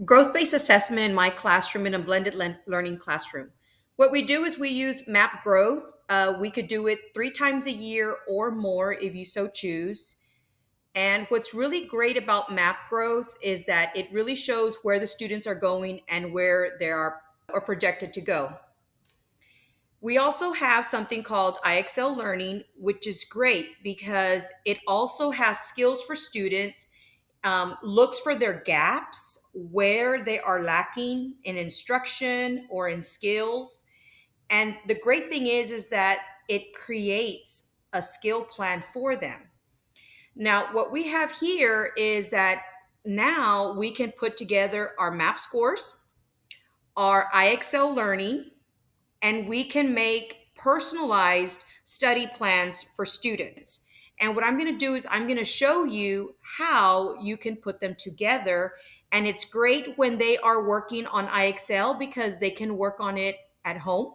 Growth-based assessment in my classroom in a blended learning classroom. What we do is we use map growth. We could do it 3 times a year or more if you so choose. And what's really great about map growth is that it really shows where the students are going and where they are or projected to go. We also have something called IXL Learning, which is great because it also has skills for students, looks for their gaps, where they are lacking in instruction or in skills. And the great thing is that it creates a skill plan for them. Now, what we have here is that now we can put together our map scores, our IXL learning, and we can make personalized study plans for students. And what I'm going to do is I'm going to show you how you can put them together. And it's great when they are working on IXL because they can work on it at home.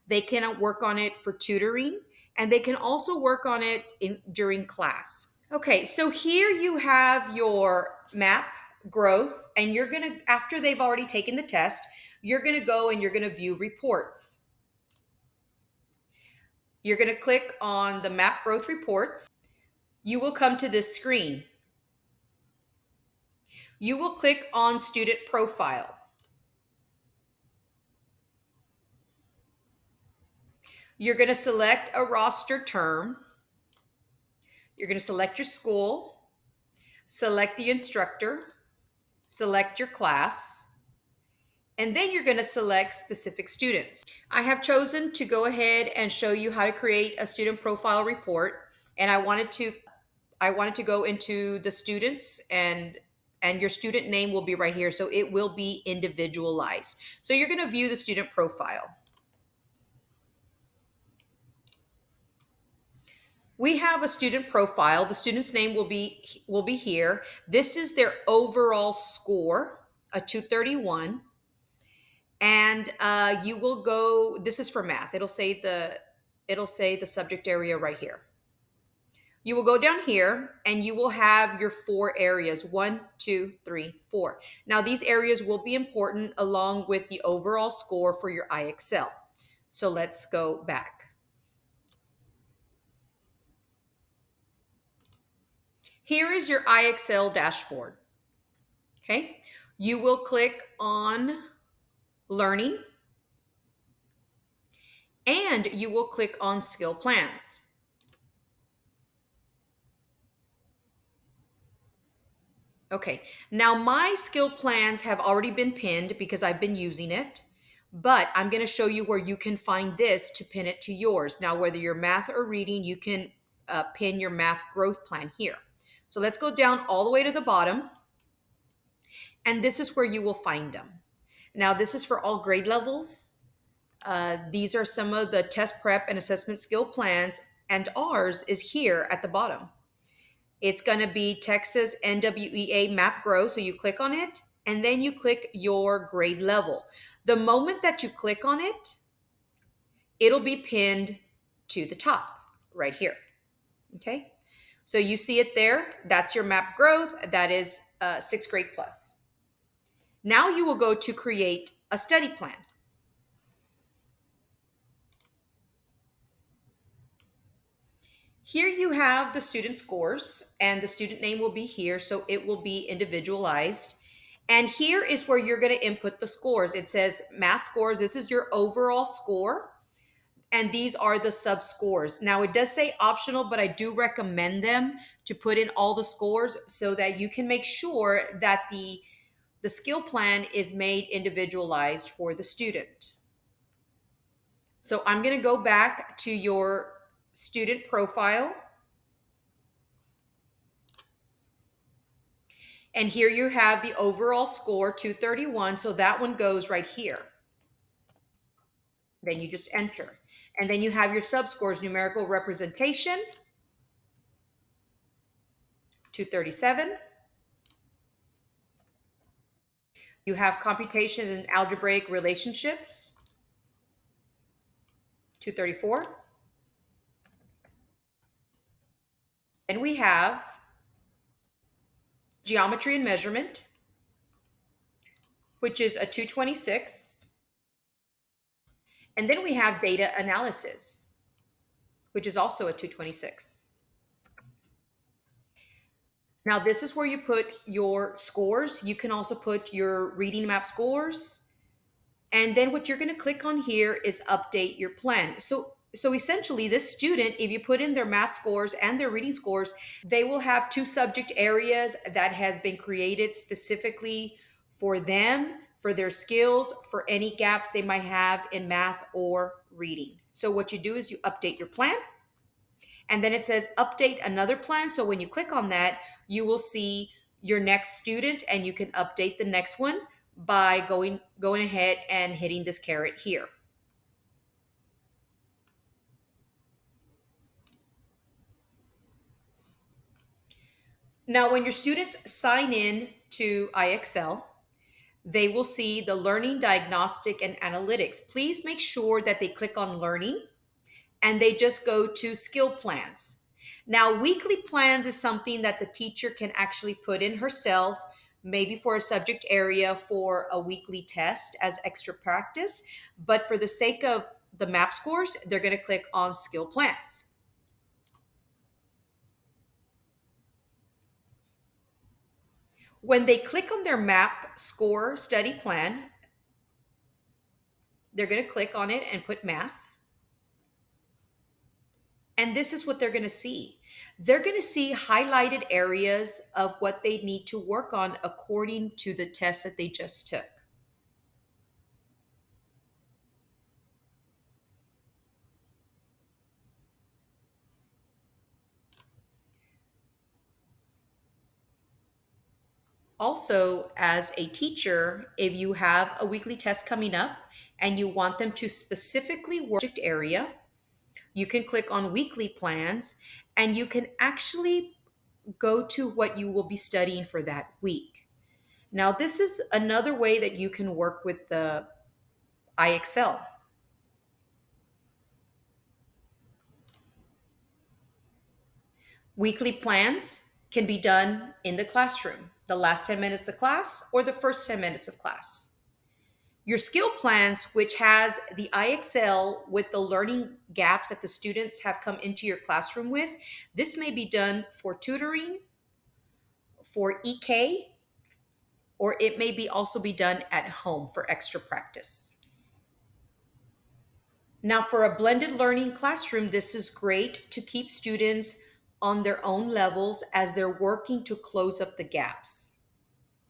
They can work on it for tutoring, and they can also work on it during class. Okay, so here you have your map growth, and you're going to, after they've already taken the test, you're going to go and you're going to view reports. You're going to click on the map growth reports. You will come to this screen. You will click on student profile. You're going to select a roster term. You're going to select your school, select the instructor, select your class, and then you're going to select specific students. I have chosen to go ahead and show you how to create a student profile report, and I wanted to go into the students, and your student name will be right here, so it will be individualized. So you're going to view the student profile. We have a student profile. The student's name will be here. This is their overall score, a 231. And you will go, this is for math. It'll say the subject area right here. You will go down here and you will have your 4 areas, 1, 2, 3, 4. Now these areas will be important along with the overall score for your IXL. So let's go back. Here is your IXL dashboard. Okay. You will click on learning and you will click on skill plans. Okay, now my skill plans have already been pinned because I've been using it, but I'm going to show you where you can find this to pin it to yours. Now, whether you're math or reading, you can pin your math growth plan here. So let's go down all the way to the bottom, and this is where you will find them. Now, this is for all grade levels. These are some of the test prep and assessment skill plans, and ours is here at the bottom. It's going to be Texas NWEA Map Grow. So you click on it and then you click your grade level. The moment that you click on it, it'll be pinned to the top right here. Okay. So you see it there. That's your map growth. That is 6th grade plus. Now you will go to create a study plan. Here you have the student scores and the student name will be here. So it will be individualized. And here is where you're going to input the scores. It says math scores. This is your overall score. And these are the sub scores. Now it does say optional, but I do recommend them to put in all the scores so that you can make sure that the skill plan is made individualized for the student. So I'm going to go back to your student profile. And here you have the overall score, 231. So that one goes right here. Then you just enter. And then you have your subscores, numerical representation, 237. You have computations and algebraic relationships, 234. Then we have geometry and measurement, which is a 226. And then we have data analysis, which is also a 226. Now, this is where you put your scores. You can also put your reading map scores. And then what you're going to click on here is update your plan. So essentially, this student, if you put in their math scores and their reading scores, they will have two subject areas that has been created specifically for them, for their skills, for any gaps they might have in math or reading. So what you do is you update your plan, and then it says update another plan. So when you click on that, you will see your next student, and you can update the next one by going ahead and hitting this caret here. Now, when your students sign in to IXL, they will see the learning diagnostic and analytics. Please make sure that they click on learning and they just go to skill plans. Now, weekly plans is something that the teacher can actually put in herself, maybe for a subject area for a weekly test as extra practice. But for the sake of the MAP scores, they're going to click on skill plans. When they click on their MAP score study plan, they're going to click on it and put math. And this is what they're going to see. They're going to see highlighted areas of what they need to work on according to the test that they just took. Also, as a teacher, if you have a weekly test coming up and you want them to specifically work subject area, you can click on weekly plans and you can actually go to what you will be studying for that week. Now, this is another way that you can work with the IXL. Weekly plans can be done in the classroom, the last 10 minutes of class or the first 10 minutes of class. Your skill plans, which has the IXL with the learning gaps that the students have come into your classroom with, this may be done for tutoring, for EK, or it may be also be done at home for extra practice. Now, for a blended learning classroom, this is great to keep students on their own levels as they're working to close up the gaps.